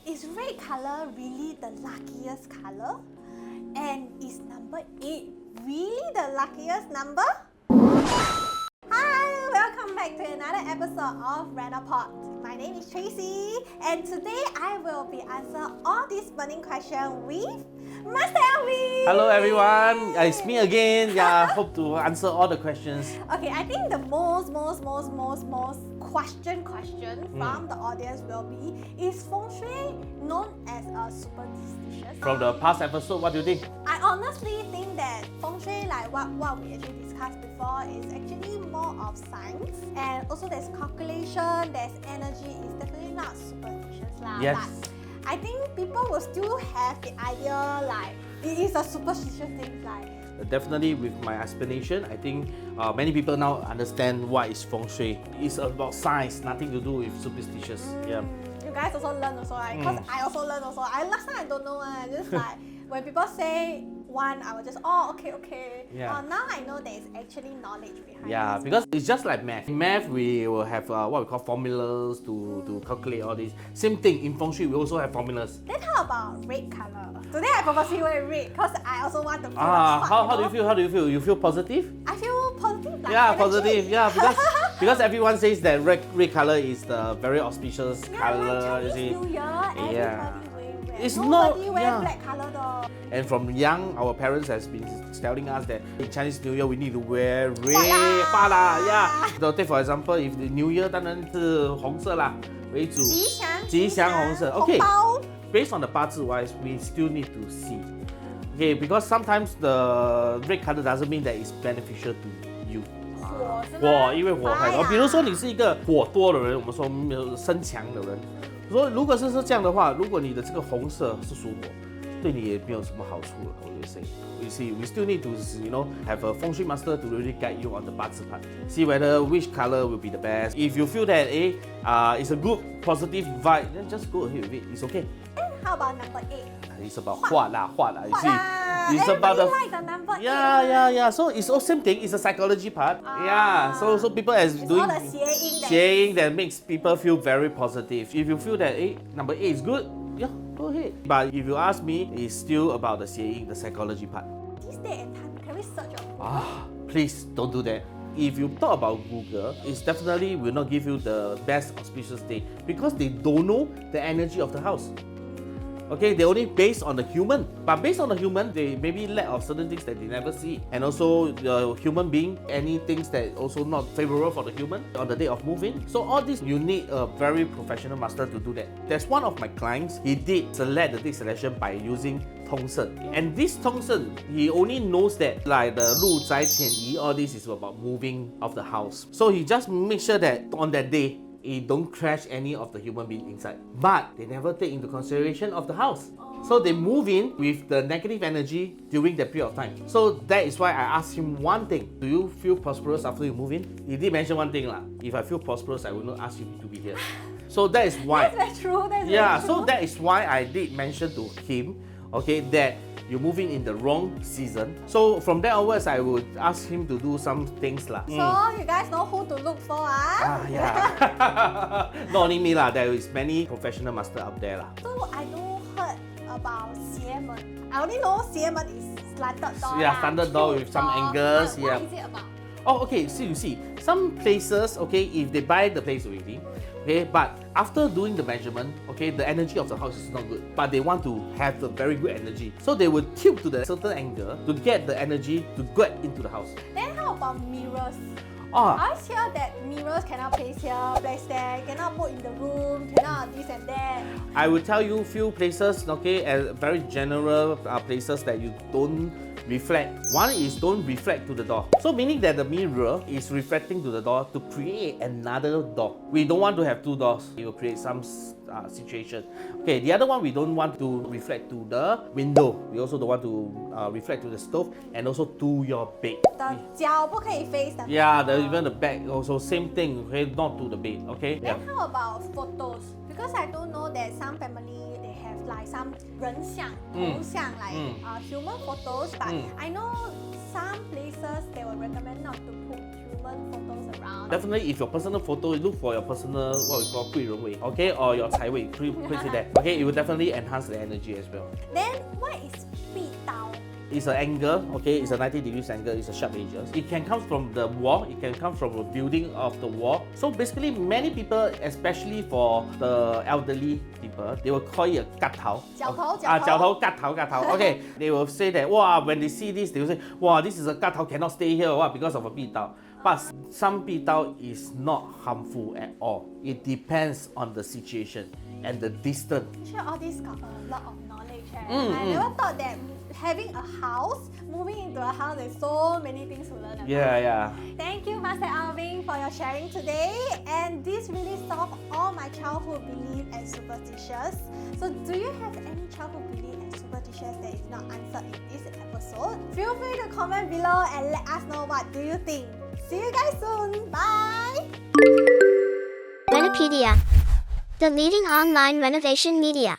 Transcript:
Is red color really the luckiest color? And is number 8 really the luckiest number? Hi, welcome back to another episode of Renopod. My name is Tracy, and today I will be answering all these burning questions with Master Alvin. Hello everyone, it's me again. Hope to answer all the questions. Okay, I think the most question from the audience will be, is Feng Shui known as a superstitious? From the past episode, what do you think? I honestly think that Feng Shui, like what we actually discussed before, is actually more of science, and also there's calculation, there's energy. It's definitely not superstitious lah. Yes. But I think people will still have the idea like it is a superstitious thing, like. Definitely with my explanation, I think many people now understand what is Feng Shui. It's about science, nothing to do with superstitious. Yeah. You guys also learn also, right? Because I also learn also. Last time I don't know, just like when people say one, I will just, okay. Yeah. Now I know there is actually knowledge behind Yeah, this. because it's just like math. In math, we will have what we call formulas to calculate all this. Same thing, in Feng Shui, we also have formulas. Then how about red color? Today I purposely wear red because I also want to feel How do you feel? How do you feel? You feel positive? I feel positive. Like Yeah, energy. positive. Yeah, because everyone says that red color is the very auspicious color. Like You see. Chinese New Year, everybody wear red. It's Nobody not- wear yeah. black color though. And from young, our parents has been telling us that in Chinese New Year we need to wear red, 发啦 yeah. So take for example, if the New Year 当然是红色啦为主，吉祥红色。Okay. 红包 Based on the 八字 wise, we still need to see. Okay, because sometimes the red color doesn't mean that it's beneficial to you. 火是吗？因为火太多。比如说你是一个火多的人，我们说没有身强的人。说如果是这样的话，如果你的这个红色是属火，对你也没有什么好处了。我就 say, you see, we still need to, have a Feng Shui master to really guide you on the 八字 part. See whether which color will be the best. If you feel that it's a good positive vibe, then just go ahead with it. It's okay. How about number 8? It's about 画啦. You see, it's Everybody about the like the number 8. yeah. So it's all same thing. It's a psychology part. Yeah. So people as It's doing all the 谐音 that 谐音 that makes people feel very positive. If you feel that number 8 is good, yeah, go ahead. But if you ask me, it's still about the 谐音, the psychology part. this day and time, can we search on Please don't do that. If you talk about Google, it definitely will not give you the best auspicious day because they don't know the energy of the house. Okay, they only based on the human. But based on the human, they maybe lack of certain things that they never see. And also the human being, any things that also not favorable for the human on the day of moving. So all this, you need a very professional master to do that. There's one of my clients, he did select the day selection by using 通胜. And this 通胜, he only knows that like the 入宅迁移, all this is about moving of the house. So he just make sure that on that day, it don't crash any of the human being inside. But they never take into consideration of the house. So they move in with the negative energy during that period of time. So that is why I asked him one thing. Do you feel prosperous after you move in? He did mention one thing lah. If I feel prosperous, I will not ask you to be here. So that is why. That's very true. That's Yeah, very so true. that is why I did mention to him, okay, that you're moving in the wrong season. So from there onwards, I would ask him to do some things lah. So you guys know who to look for, Yeah. Not only me lah, there is many professional master out there lah. So I don't heard about 邪门. I only know 邪门 is slanted door. Yeah, slanted door with some angles, yeah. What is it about? Oh, okay, so you see, some places, okay, if they buy the place already, okay, but after doing the measurement, okay, the energy of the house is not good, but they want to have a very good energy. So they will tilt to the certain angle to get the energy to get into the house. Then how about mirrors? Ah, I always hear that mirrors cannot place here, place there, cannot put in the room, cannot this and that. I will tell you few places, okay, as very general places that you don't reflect. One is don't reflect to the door. So meaning that the mirror is reflecting to the door to create another door. We don't want to have two doors. It will create some situation. Okay, the other one, we don't want to reflect to the window. We also don't want to reflect to the stove and also to your bed. The 脚不可以 face the Yeah, even the back also same thing, okay, not to the bed, okay? Then how about photos? Because I don't know that some family they have like some 人像, 头像, like human photos, but I know some places they will recommend not to put human relevant photos around. Definitely, if your personal photo, look for your personal what we call 贵人位, okay, or your 财位, place it there. Okay, it will definitely enhance the energy as well. Then what is 壁刀? It's an angle, okay, it's a 90 degrees angle, it's a sharp edges. It can come from the wall, it can come from a building of the wall. So basically, many people, especially for the elderly people, they will call it a 夹头. 角头，夹头. Okay, they will say that, wow, when they see this, they will say, wow, this is a 夹头, cannot stay here, what, because of a 壁刀. But some 壁刀 is not harmful at all. It depends on the situation and the distance. Actually, all this got a lot of knowledge. I never thought that having a house, moving into a house, there's so many things to learn about. Yeah. Thank you, Master Alvin, for your sharing today. And this really solved all my childhood belief and superstitions. So, do you have any childhood belief and superstitions that is not answered in this episode? Feel free to comment below and let us know what do you think. See you guys soon. Bye. Renopedia, the leading online renovation media.